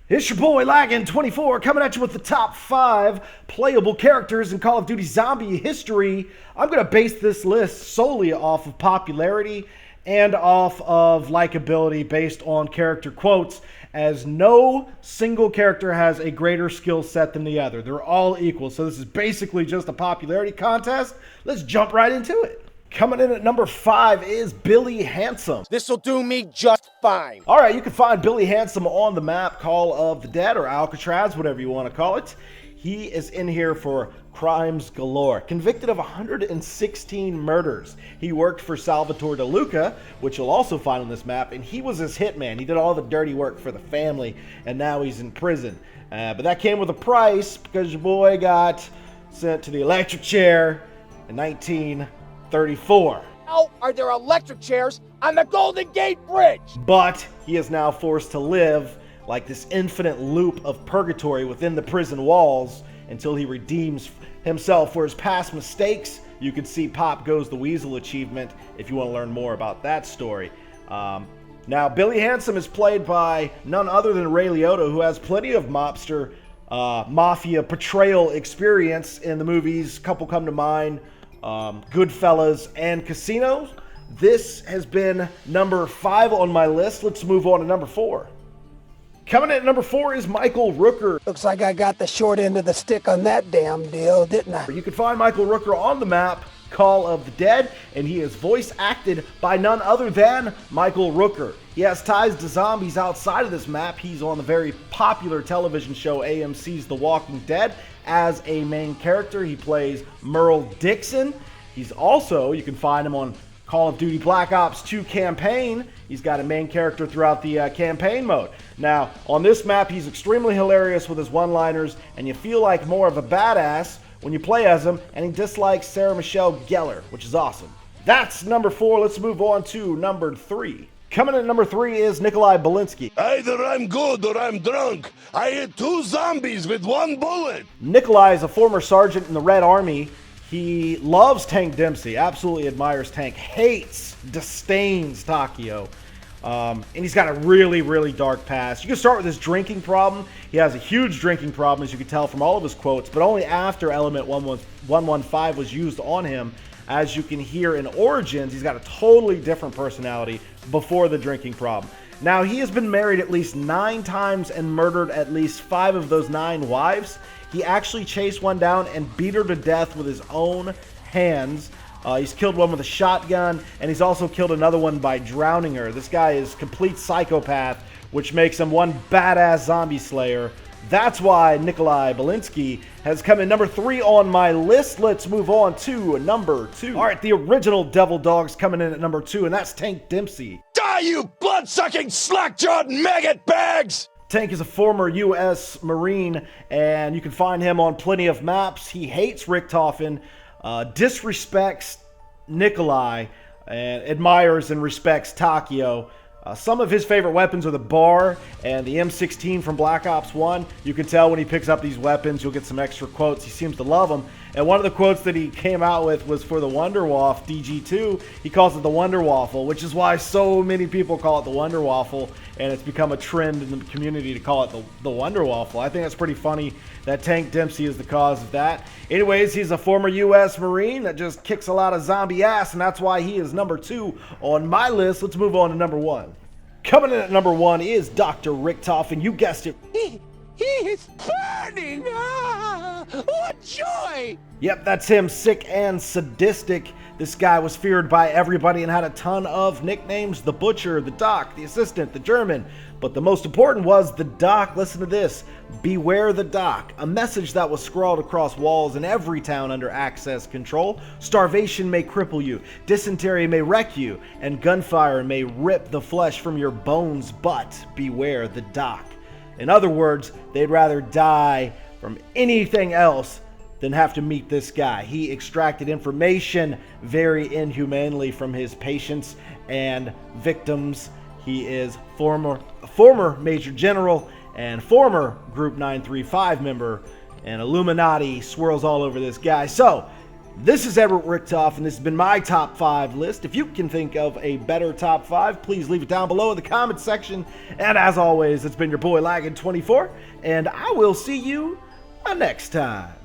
It's your boy Laggin24 coming at you with the top 5 playable characters in Call of Duty Zombie history. I'm going to base this list solely off of popularity and off of likability based on character quotes, as no single character has a greater skill set than the other. They're all equal, so this is basically just a popularity contest. Let's jump right into it. Coming in at number 5 is Billy Handsome. This'll do me just fine. All right, you can find Billy Handsome on the map Call of the Dead or Alcatraz, whatever you want to call it. He is in here for crimes galore. Convicted of 116 murders. He worked for Salvatore De Luca, which you'll also find on this map, and he was his hitman. He did all the dirty work for the family, and now he's in prison. But that came with a price, because your boy got sent to the electric chair in 1934. How are there electric chairs on the Golden Gate Bridge? But he is now forced to live like this infinite loop of purgatory within the prison walls until he redeems himself for his past mistakes. You can see Pop Goes the Weasel achievement if you want to learn more about that story. Now, Billy Handsome is played by none other than Ray Liotta, who has plenty of mobster mafia portrayal experience in the movies. Couple come to mind, Goodfellas and Casino. This has been number 5 on my list. Let's move on to number 4. Coming in at number 4 is Michael Rooker. Looks like I got the short end of the stick on that damn deal, didn't I? You can find Michael Rooker on the map Call of the Dead, and he is voice acted by none other than Michael Rooker. He has ties to zombies outside of this map. He's on the very popular television show AMC's The Walking Dead as a main character. He plays Merle Dixon. He's also, you can find him on Call of Duty Black Ops 2 campaign. He's got a main character throughout the campaign mode. Now, on this map, he's extremely hilarious with his one-liners, and you feel like more of a badass when you play as him, and he dislikes Sarah Michelle Gellar, which is awesome. That's number 4. Let's move on to number 3. Coming in at number 3 is Nikolai Belinsky. Either I'm good or I'm drunk. I hit 2 zombies with 1 bullet. Nikolai is a former sergeant in the Red Army. He loves Tank Dempsey, absolutely admires Tank, hates, disdains Takio. And he's got a really, really dark past. You can start with his drinking problem. He has a huge drinking problem, as you can tell from all of his quotes, but only after Element 115 was used on him. As you can hear in Origins, he's got a totally different personality before the drinking problem. Now, he has been married at least 9 times and murdered at least 5 of those 9 wives. He actually chased one down and beat her to death with his own hands. He's killed one with a shotgun, and he's also killed another one by drowning her. This guy is complete psychopath, which makes him one badass zombie slayer. That's why Nikolai Belinsky has come in number 3 on my list. Let's move on to number 2. All right, the original Devil Dog's coming in at number 2, and that's Tank Dempsey. Die, you blood-sucking, slack-jawed maggot bags! Tank is a former U.S. Marine, and you can find him on plenty of maps. He hates Richtofen, disrespects Nikolai, and admires and respects Takio. Some of his favorite weapons are the bar and the M16 from Black Ops 1. You can tell when he picks up these weapons, you'll get some extra quotes. He seems to love them. And one of the quotes that he came out with was for the Wonderwaff DG2. He calls it the Wonder Waffle, which is why so many people call it the Wonder Waffle, and it's become a trend in the community to call it the Wonder Waffle. I think that's pretty funny that Tank Dempsey is the cause of that. Anyways, he's a former U.S. Marine that just kicks a lot of zombie ass, and that's why he is number 2 on my list. Let's move on to number 1. Coming in at number 1 is Dr. Richtofen. You guessed it. He is burning! Ah, what joy! Yep, that's him, sick and sadistic. This guy was feared by everybody and had a ton of nicknames. The Butcher, the Doc, the Assistant, the German. But the most important was the Doc. Listen to this. Beware the Doc. A message that was scrawled across walls in every town under access control. Starvation may cripple you. Dysentery may wreck you. And gunfire may rip the flesh from your bones. But beware the Doc. In other words, they'd rather die from anything else than have to meet this guy. He extracted information very inhumanely from his patients and victims. He is former Major General and former Group 935 member, and Illuminati swirls all over this guy. So, This is Everett Richtoff, and this has been my top 5 list. If you can think of a better top 5, please leave it down below in the comments section. And as always, it's been your boy Laggin24, and I will see you next time.